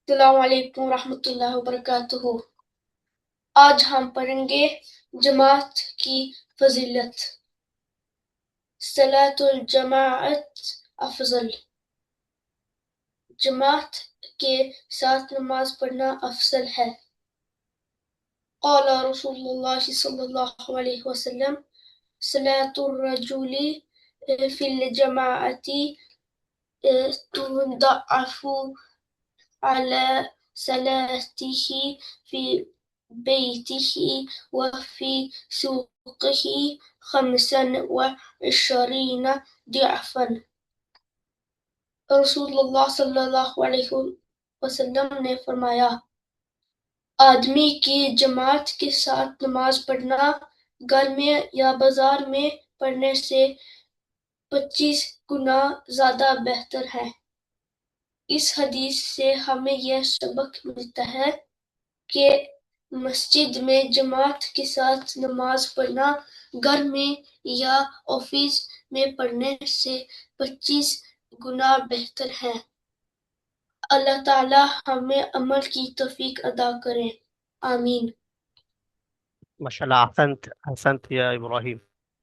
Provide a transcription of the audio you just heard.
السلام علیکم ورحمۃ اللہ وبرکاتہ۔ آج ہم پڑھیں گے جماعت کی فضیلت۔ صلاۃ الجماعت افضل، جماعت کے ساتھ نماز پڑھنا افضل ہے۔ قال رسول اللہ صلی اللہ علیہ وسلم صلاۃ الرجل فی الجماعت تضاعف على صلاته في بيته وفي سوقه 25 ضعفا۔ رسول اللہ صلی اللہ علیہ وسلم نے فرمایا، آدمی کی جماعت کے ساتھ نماز پڑھنا گھر میں یا بازار میں پڑھنے سے 25 گنا زیادہ بہتر ہے۔ اس حدیث سے ہمیں یہ سبق ملتا ہے کہ مسجد میں جماعت کے ساتھ نماز پڑھنا گھر میں یا آفس میں پڑھنے سے 25 گنا بہتر ہے۔ اللہ تعالی ہمیں عمل کی توفیق عطا کرے، آمین۔ ما شاء الله، أحسنت يا إبراهيم.